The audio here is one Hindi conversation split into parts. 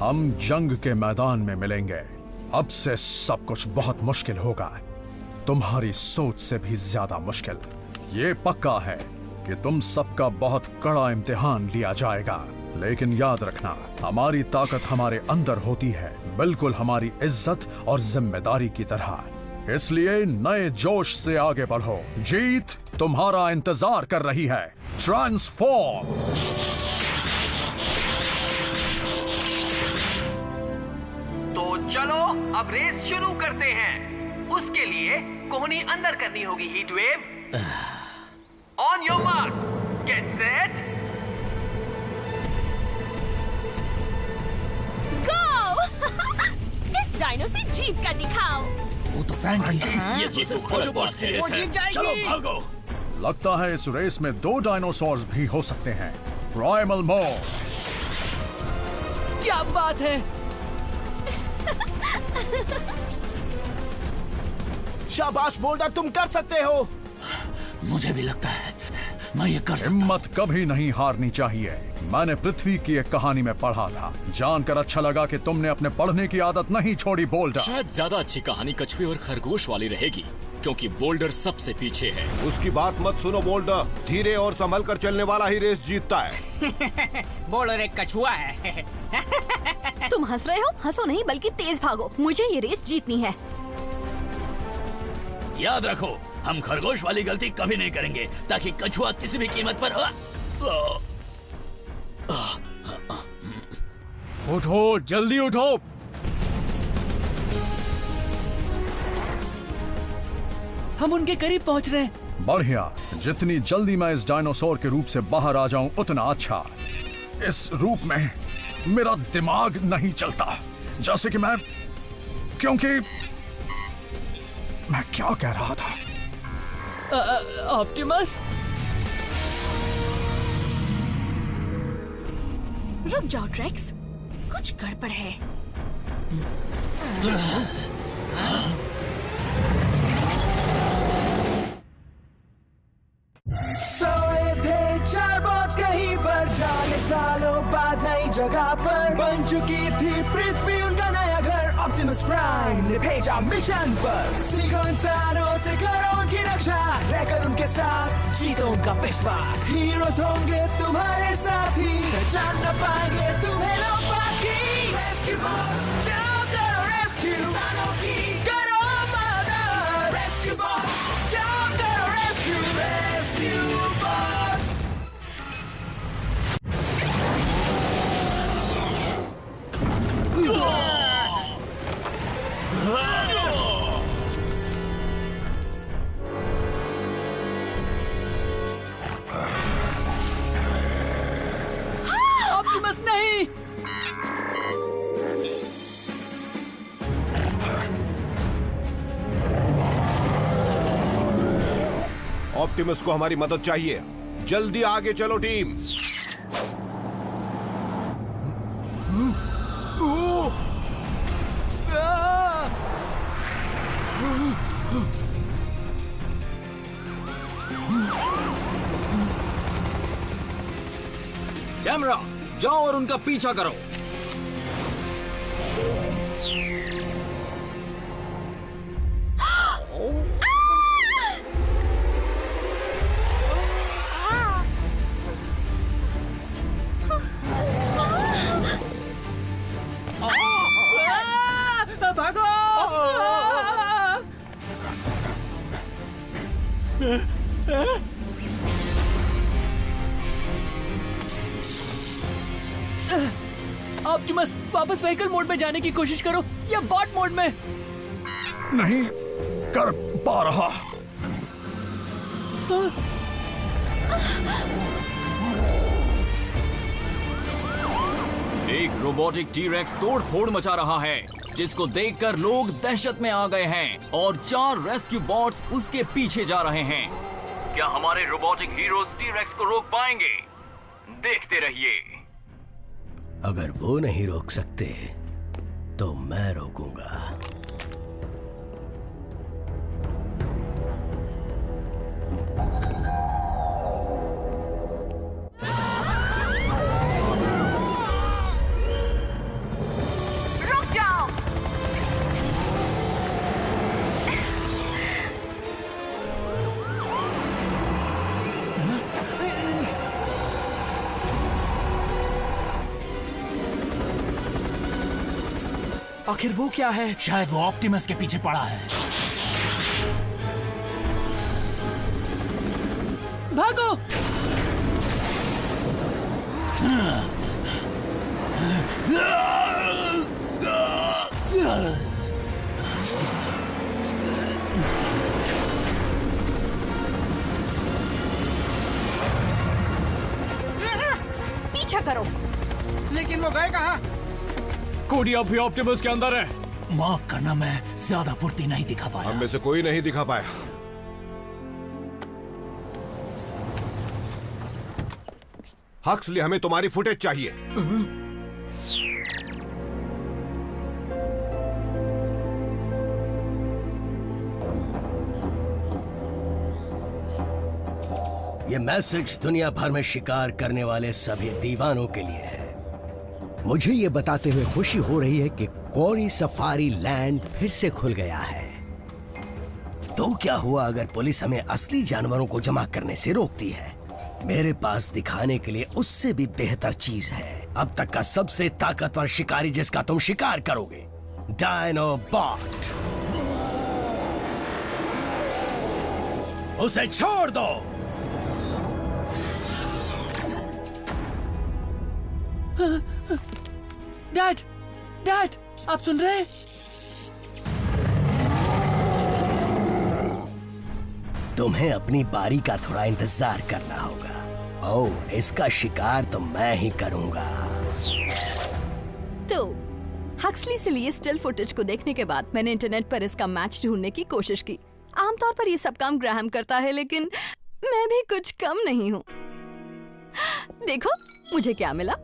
हम जंग के मैदान में मिलेंगे। अब से सब कुछ बहुत मुश्किल होगा, तुम्हारी सोच से भी ज्यादा मुश्किल। ये पक्का है कि तुम सबका बहुत कड़ा इम्तिहान लिया जाएगा, लेकिन याद रखना, हमारी ताकत हमारे अंदर होती है, बिल्कुल हमारी इज्जत और जिम्मेदारी की तरह। इसलिए नए जोश से आगे बढ़ो। जीत तुम्हारा इंतजार कर रही है। ट्रांसफॉर्म। तो चलो अब रेस शुरू करते हैं। उसके लिए कोहनी अंदर करनी होगी heat wave. On your marks, get set, go. इस डायनो से जीत कर दिखाओ। वो तो फैन ये तो गलत बात है। वो जीत जाएगी। चलो भागो। लगता है इस रेस में 2 डायनासोर्स भी हो सकते हैं। Primal mode. क्या बात है। शाबाश बोल्डर, तुम कर सकते हो। मुझे भी लगता है मैं ये कर सकता हूं। हिम्मत कभी नहीं हारनी चाहिए। मैंने पृथ्वी की एक कहानी में पढ़ा था, जानकर अच्छा लगा कि तुमने अपने पढ़ने की आदत नहीं छोड़ी बोल्डर। शायद ज्यादा अच्छी कहानी कछुए और खरगोश वाली रहेगी, क्योंकि बोल्डर सबसे पीछे है। उसकी बात मत सुनो बोल्डर, धीरे और संभल कर चलने वाला ही रेस जीतता है। बोल्डर एक कछुआ है। तुम हंस रहे हो? हंसो नहीं, बल्कि तेज भागो। मुझे ये रेस जीतनी है। याद रखो, हम खरगोश वाली गलती कभी नहीं करेंगे, ताकि कछुआ किसी भी कीमत पर उठो, जल्दी उठो। हम उनके करीब पहुंच रहे हैं। बढ़िया, जितनी जल्दी मैं इस डायनासोर के रूप से बाहर आ जाऊं उतना अच्छा। इस रूप में मेरा दिमाग नहीं चलता, जैसे कि क्योंकि मैं क्या कह रहा था? ऑप्टिमस, रुक जाओ ट्रेक्स, कुछ गड़बड़ है। सोए थे 4 बॉट्स कहीं पर, जाने सालों बाद नई जगह पर। बन चुकी थी पृथ्वी उनका नया घर। ऑप्टिमस प्राइम ने भेजा मिशन पर। सीखो इंसानों से करो उनकी रक्षा, रहकर उनके साथ जीतो उनका विश्वास। हीरोज होंगे तुम्हारे साथी, पहचान न पाएंगे तुम्हें लोग बाकी। रेस्क्यू बॉस, जाओ करो रेस्क्यू इंसानों की, करो मदद। रेस्क्यू बॉस, जाओ करो रेस्क्यू। Rescue boss. ऑप्टिमस नहीं। ऑप्टिमस को हमारी मदद चाहिए, जल्दी आगे चलो टीम। कैमरा, जाओ और उनका पीछा करो। भागो। ऑप्टिमस, वापस व्हीकल मोड में जाने की कोशिश करो या बॉट मोड में। नहीं कर पा रहा। एक रोबोटिक टी-रेक्स तोड़-फोड़ मचा रहा है, जिसको देखकर लोग दहशत में आ गए हैं और 4 रेस्क्यू बॉट्स उसके पीछे जा रहे हैं। क्या हमारे रोबोटिक हीरोज टी-रेक्स को रोक पाएंगे? देखते रहिए। अगर वो नहीं रोक सकते तो मैं रोकूंगा। आखिर वो क्या है? शायद वो ऑप्टिमस के पीछे पड़ा है। भागो! पीछा करो। लेकिन वो गए कहाँ? कोडी अब भी ऑप्टिमस के अंदर है। माफ करना, मैं ज्यादा फुर्ती नहीं दिखा पाया। हम में से कोई नहीं दिखा पाया। हक्सली, हमें तुम्हारी फुटेज चाहिए। ये मैसेज दुनिया भर में शिकार करने वाले सभी दीवानों के लिए है। मुझे ये बताते हुए खुशी हो रही है कि कोरी सफारी लैंड फिर से खुल गया है। तो क्या हुआ अगर पुलिस हमें असली जानवरों को जमा करने से रोकती है? मेरे पास दिखाने के लिए उससे भी बेहतर चीज है। अब तक का सबसे ताकतवर शिकारी जिसका तुम शिकार करोगे, डायनोबॉट। उसे छोड़ दो। डैड, डैड, आप सुन रहे हैं? तुम्हें अपनी बारी का थोड़ा इंतजार करना होगा। ओह, इसका शिकार तो मैं ही करूंगा। तो हक्सली से लिए स्टिल फुटेज को देखने के बाद मैंने इंटरनेट पर इसका मैच ढूंढने की कोशिश की। आमतौर पर ये सब काम ग्राहम करता है, लेकिन मैं भी कुछ कम नहीं हूँ। देखो मुझे क्या मिला।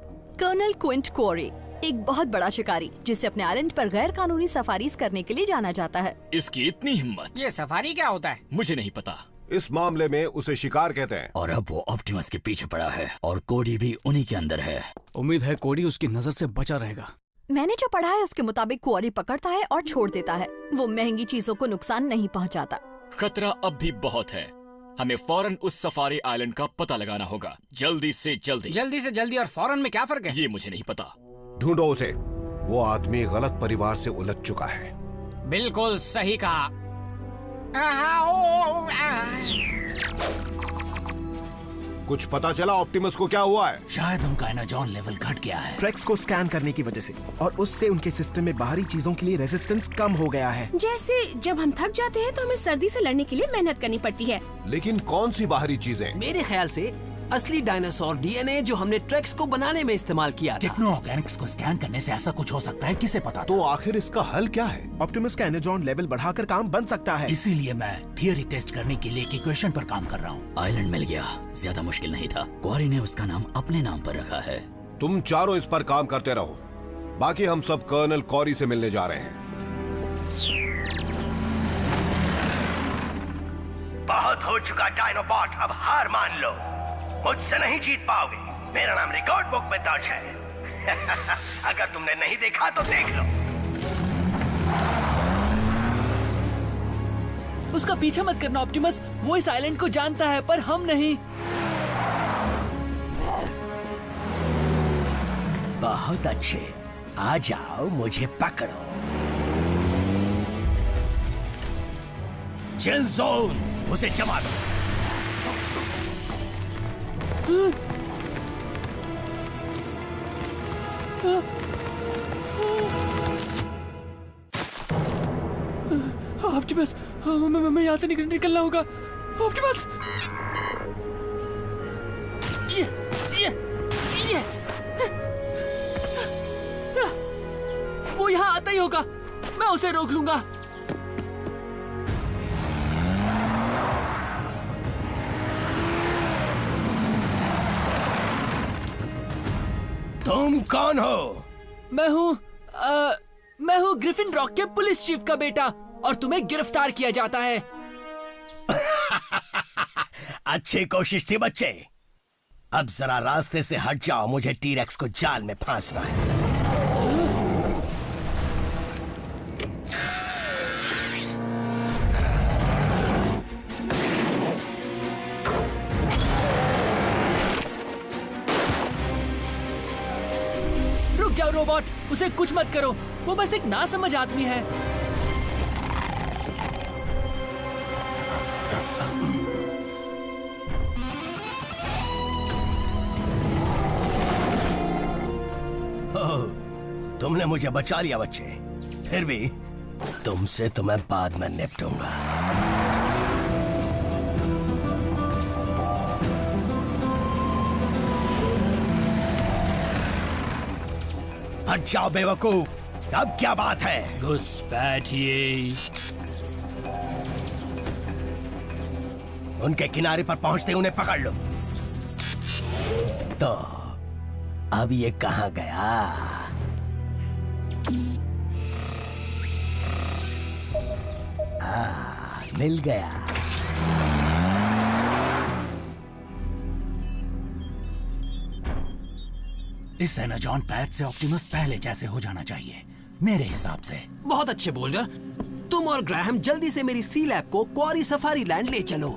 कर्नल क्विंट कोरी, एक बहुत बड़ा शिकारी जिसे अपने आइलैंड पर गैर कानूनी सफारीज करने के लिए जाना जाता है। इसकी इतनी हिम्मत। ये सफारी क्या होता है? मुझे नहीं पता। इस मामले में उसे शिकार कहते हैं। और अब वो ऑप्टिमस के पीछे पड़ा है और कोडी भी उन्हीं के अंदर है। उम्मीद है कोडी उसकी नजर से बचा रहेगा। मैंने जो पढ़ा है उसके मुताबिक क्वारी पकड़ता है और छोड़ देता है। वो महंगी चीजों को नुकसान नहीं पहुंचाता। खतरा अब भी बहुत है। हमें फौरन उस सफारी आइलैंड का पता लगाना होगा, जल्दी से जल्दी। जल्दी से जल्दी और फौरन में क्या फर्क है? ये मुझे नहीं पता। ढूंढो उसे। वो आदमी गलत परिवार से उलझ चुका है। बिल्कुल सही कहा। कुछ पता चला ऑप्टिमस को क्या हुआ है? शायद उनका एनर्जॉन लेवल घट गया है। ट्रैक्स को स्कैन करने की वजह से, और उससे उनके सिस्टम में बाहरी चीजों के लिए रेजिस्टेंस कम हो गया है। जैसे जब हम थक जाते हैं तो हमें सर्दी से लड़ने के लिए मेहनत करनी पड़ती है। लेकिन कौन सी बाहरी चीजें? मेरे ख्याल से असली डायनासोर डीएनए जो हमने ट्रैक्स को बनाने में इस्तेमाल किया था। टेक्नो ऑर्गेनिक्स को स्कैन करने से ऐसा कुछ हो सकता है, किसे पता? तो आखिर इसका हल क्या है? ऑप्टिमस का एनर्जॉन लेवल बढ़ाकर काम बन सकता है। इसीलिए मैं थियरी टेस्ट करने के लिए एक इक्वेशन पर काम कर रहा हूँ। आइलैंड मिल गया, ज्यादा मुश्किल नहीं था। क्वारी ने उसका नाम अपने नाम पर रखा है। तुम चारों इस पर काम करते रहो, बाकी हम सब कर्नल कॉरी से मिलने जा रहे हैं। बहुत हो चुका डायनोबॉट, अब हार मान लो। मुझसे नहीं जीत पाओगे। मेरा नाम रिकॉर्ड बुक में दर्ज है। अगर तुमने नहीं देखा तो देख लो। उसका पीछा मत करना ऑप्टिमस, वो इस आइलैंड को जानता है पर हम नहीं। बहुत अच्छे, आ जाओ, मुझे पकड़ो। चिल जोन, उसे जमा दो। ऑप्टिमस, हमें यहाँ से निकलना होगा। ऑप्टिमस, वो यहाँ आता ही होगा, मैं उसे रोक लूंगा। तुम कौन हो? मैं हूँ ग्रिफिन रॉक के पुलिस चीफ का बेटा, और तुम्हें गिरफ्तार किया जाता है। अच्छी कोशिश थी बच्चे। अब जरा रास्ते से हट जाओ, मुझे टी-रेक्स को जाल में फांसना है। रुक जाओ रोबोट, उसे कुछ मत करो। वो बस एक नासमझ आदमी है। तुमने मुझे बचा लिया बच्चे, फिर भी तुमसे तो मैं बाद में निपटूंगा। हट जाओ बेवकूफ, अब क्या बात है? घुसपैठिए। उनके किनारे पर पहुंचते उन्हें पकड़ लो। तो अब ये कहां गया? मिल गया। इस एनाजॉन पैच से ऑप्टिमस पहले जैसे हो जाना चाहिए मेरे हिसाब से। बहुत अच्छे बोल्डर, तुम और ग्राहम जल्दी से मेरी सी लैब को क्वारी सफारी लैंड ले चलो।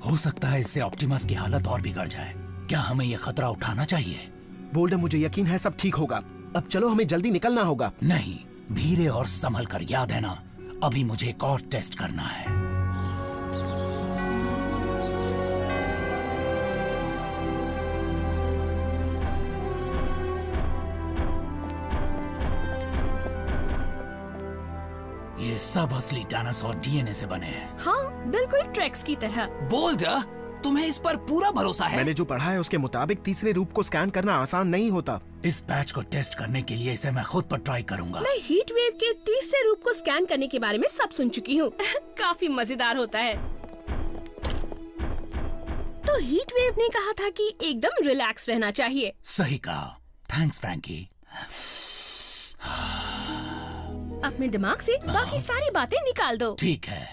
हो सकता है इससे ऑप्टिमस की हालत और बिगड़ जाए। क्या हमें यह खतरा उठाना चाहिए? बोल्डर, मुझे यकीन है सब ठीक होगा। अब चलो, हमें जल्दी निकलना होगा। नहीं, धीरे और संभल कर। याद है ना, अभी मुझे एक और टेस्ट करना है। ये सब असली डायनासोर डीएनए से बने हैं। हाँ, बिल्कुल ट्रैक्स की तरह। बोल्डर, तुम्हें इस पर पूरा भरोसा है? मैंने जो पढ़ा है उसके मुताबिक तीसरे रूप को स्कैन करना आसान नहीं होता। इस पैच को टेस्ट करने के लिए इसे मैं खुद पर ट्राई करूंगा। मैं हीट वेव के तीसरे रूप को स्कैन करने के बारे में सब सुन चुकी हूँ। काफी मजेदार होता है। तो हीट वेव ने कहा था कि एकदम रिलैक्स रहना चाहिए। सही कहा। Thanks Frankie. अपने दिमाग से बाकी सारी बातें निकाल दो। ठीक है।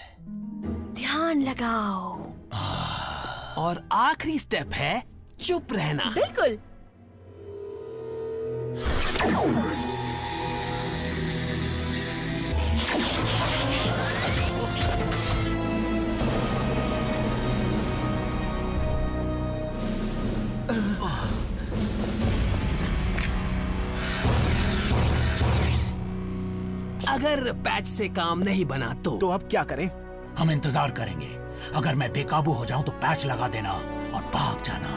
ध्यान लगाओ। और आखिरी स्टेप है चुप रहना। बिल्कुल। अगर पैच से काम नहीं बना तो अब क्या करें? हम इंतजार करेंगे। अगर मैं बेकाबू हो जाऊं तो पैच लगा देना और भाग जाना।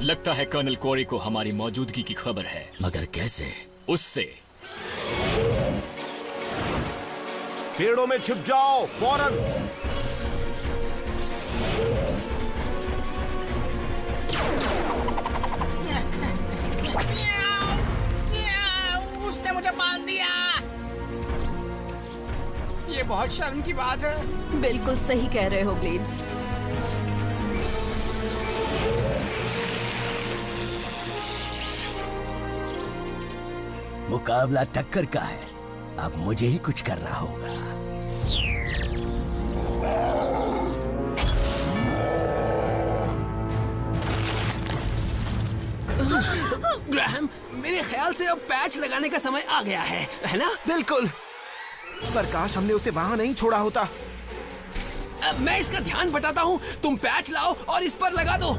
लगता है कर्नल कोरी को हमारी मौजूदगी की खबर है। मगर कैसे? उससे। पेड़ों में छिप जाओ फौरन। उसने मुझे बांध दिया। ये बहुत शर्म की बात है। बिल्कुल सही कह रहे हो ब्लेड्स। मुकाबला टक्कर का है, अब मुझे ही कुछ करना होगा। ग्राहम, मेरे ख्याल से अब पैच लगाने का समय आ गया है ना? बिल्कुल। पर काश हमने उसे वहां नहीं छोड़ा होता। मैं इसका ध्यान बटाता हूँ, तुम पैच लाओ और इस पर लगा दो।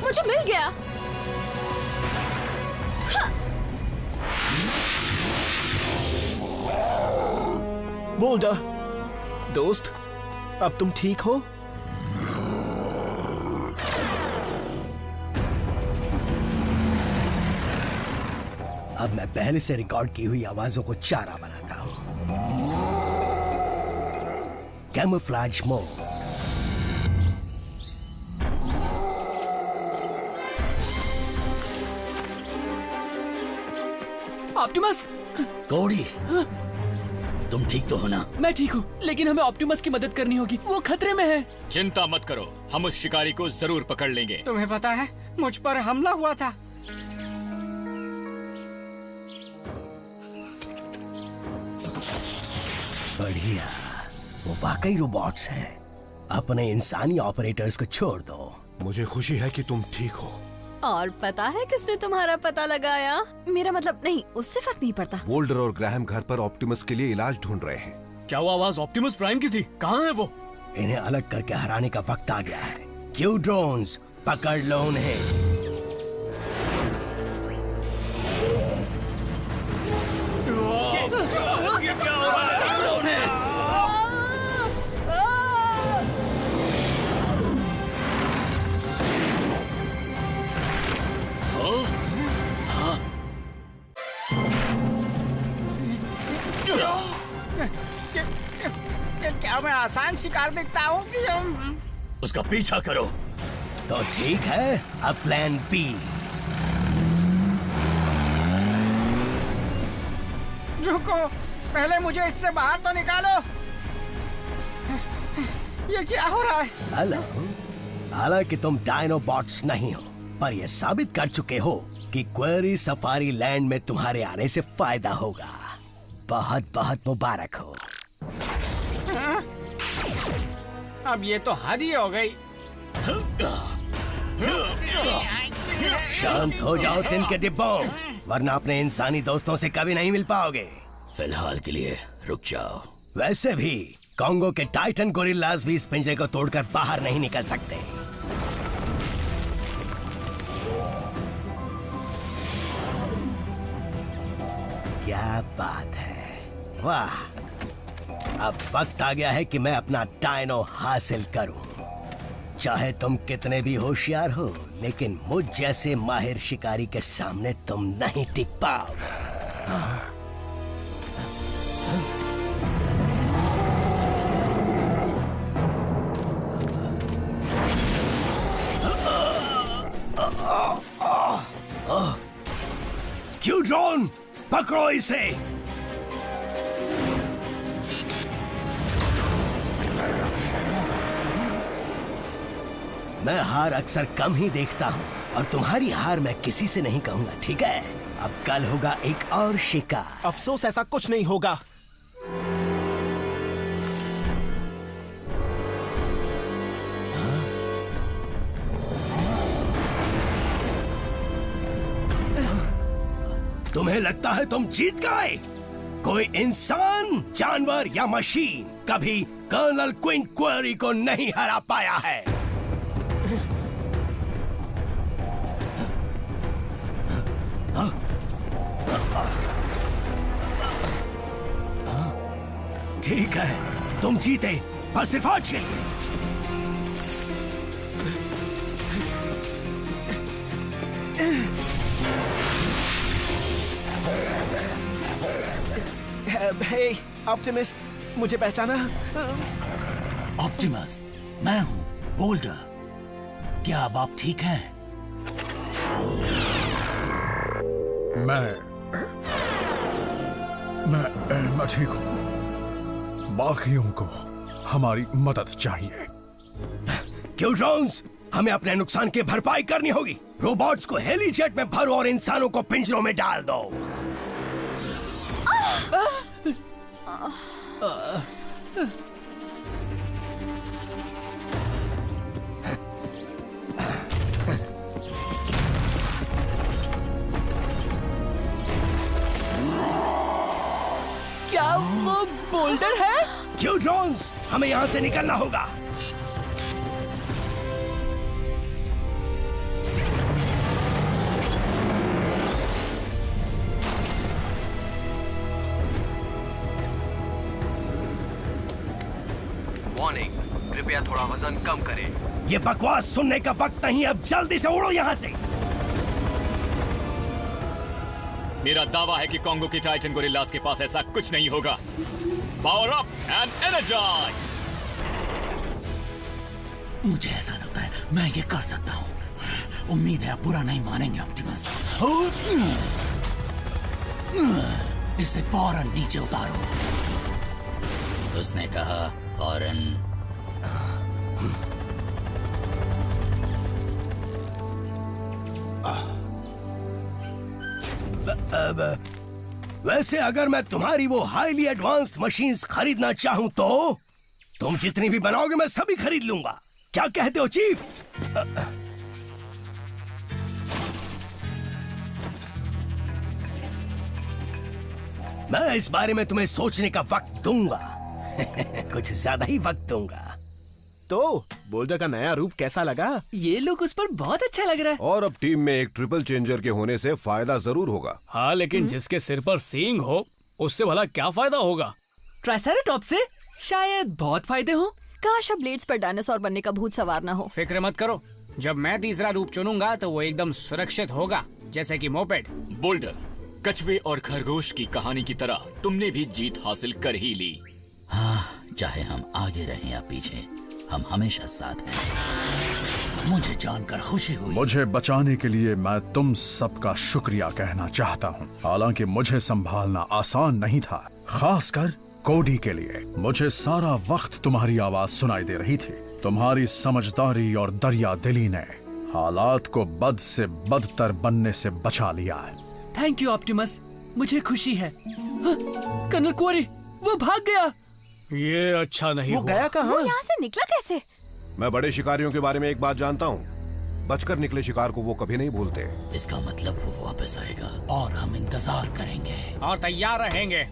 मुझे मिल गया। बोल्डर, दोस्त, अब तुम ठीक हो? अब मैं पहले से रिकॉर्ड की हुई आवाजों को चारा बनाता हूं। Camouflage mode. ऑप्टिमस। कोडी, तुम ठीक तो हो ना? मैं ठीक हूँ, लेकिन हमें ऑप्टिमस की मदद करनी होगी। वो खतरे में है। चिंता मत करो, हम उस शिकारी को जरूर पकड़ लेंगे। तुम्हें पता है, मुझ पर हमला हुआ था। बढ़िया, वो वाकई रोबोट्स हैं। अपने इंसानी ऑपरेटर्स को छोड़ दो। मुझे खुशी है कि तुम ठीक हो। और पता है किसने तुम्हारा पता लगाया? मेरा मतलब नहीं, उससे फर्क नहीं पड़ता। बोल्डर और ग्राहम घर पर ऑप्टिमस के लिए इलाज ढूंढ रहे हैं। क्या वो आवाज ऑप्टिमस प्राइम की थी? कहाँ है वो? इन्हें अलग करके हराने का वक्त आ गया है। क्यू ड्रोन्स, पकड़ लो उन्हें। ये क्या हो रहा है? पकड़ो उन्हें। क्या मैं आसान शिकार दिखता हूँ कि हम... उसका पीछा करो। तो ठीक है, अब प्लान बी। रुको, पहले मुझे इससे बाहर तो निकालो। ये क्या हो रहा है? हेलो, हालांकि तुम डायनोबॉट्स नहीं हो, पर यह साबित कर चुके हो कि क्वेरी सफारी लैंड में तुम्हारे आने से फायदा होगा। बहुत बहुत मुबारक हो। हाँ? अब ये तो हद ही हो गई। शांत हो जाओ टिन के डिब्बों, वरना अपने इंसानी दोस्तों से कभी नहीं मिल पाओगे। फिलहाल के लिए रुक जाओ। वैसे भी कांगो के टाइटन गोरिल्लास भी इस पिंजरे को तोड़कर बाहर नहीं निकल सकते। क्या बात है, वाह। अब वक्त आ गया है कि मैं अपना डायनो हासिल करूं। चाहे तुम कितने भी होशियार हो, लेकिन मुझ जैसे माहिर शिकारी के सामने तुम नहीं टिक पाओ। क्यू ड्रोन, पकड़ो इसे। मैं हार अक्सर कम ही देखता हूँ, और तुम्हारी हार मैं किसी से नहीं कहूंगा, ठीक है? अब कल होगा एक और शिकार। अफसोस, ऐसा कुछ नहीं होगा। तुम्हें लगता है तुम जीत गए? कोई इंसान, जानवर या मशीन कभी कर्नल क्विंट क्वेरी को नहीं हरा पाया है। ठीक है, तुम जीते, पर सिर्फ आज के लिए। हे ऑप्टिमस, मुझे पहचाना? ऑप्टिमस, मैं हूँ बोल्डर। क्या अब आप ठीक हैं? मैं ठीक हूँ। बाकियों को हमारी मदद चाहिए। क्यू ड्रोन्स, हमें अपने नुकसान की भरपाई करनी होगी। रोबोट्स को हेलीजेट में भरो और इंसानों को पिंजरों में डाल दो। क्या वो बोल्डर है? क्यू ड्रोन्स, हमें यहाँ से निकलना होगा। वार्निंग, कृपया थोड़ा वजन कम करें। ये बकवास सुनने का वक्त नहीं, अब जल्दी से उड़ो यहाँ से। मेरा दावा है कि कांगो की टाइटन गोरिल्लास के पास ऐसा कुछ नहीं होगा। Power up and energise. मुझे ऐसा लगता है मैं ये कर सकता हूँ। उम्मीद है आप बुरा नहीं मानेंगे ऑप्टिमस। इसे फौरन नीचे उतारो। उसने कहा फौरन। वैसे अगर मैं तुम्हारी वो हाईली एडवांस्ड मशीन्स खरीदना चाहूं तो तुम जितनी भी बनाओगे मैं सभी खरीद लूंगा। क्या कहते हो चीफ? मैं इस बारे में तुम्हें सोचने का वक्त दूंगा। कुछ ज्यादा ही वक्त दूंगा। तो बोल्डर का नया रूप कैसा लगा? ये लुक उस पर बहुत अच्छा लग रहा है। और अब टीम में एक ट्रिपल चेंजर के होने से फायदा जरूर होगा। हाँ, लेकिन जिसके सिर पर सींग हो उससे भला क्या फायदा होगा? ट्राइसेराटॉप्स से शायद बहुत फायदे हो। काश अब ब्लेड्स पर डायनासोर बनने का भूत सवार ना हो। फिक्र मत करो, जब मैं तीसरा रूप चुनूंगा तो वो एकदम सुरक्षित होगा, जैसे कि मोपेड। बोल्डर, कछुए और खरगोश की कहानी की तरह तुमने भी जीत हासिल कर ही ली। हाँ, चाहे हम आगे रहें या पीछे, हम हमेशा साथ हैं। मुझे जानकर खुशी हुई। मुझे बचाने के लिए मैं तुम सबका शुक्रिया कहना चाहता हूँ। हालांकि मुझे संभालना आसान नहीं था, खासकर कोडी के लिए। मुझे सारा वक्त तुम्हारी आवाज सुनाई दे रही थी। तुम्हारी समझदारी और दरिया दिली ने हालात को बद से बदतर बनने से बचा लिया है। थैंक यू ऑप्टिमस, मुझे खुशी है। कर्नल कोरी, वो भाग गया। ये अच्छा नहीं वो हुआ। गया कहाँ? वो यहाँ से निकला कैसे? मैं बड़े शिकारियों के बारे में एक बात जानता हूँ, बचकर निकले शिकार को वो कभी नहीं भूलते। इसका मतलब वो वापस आएगा और हम इंतजार करेंगे और तैयार रहेंगे।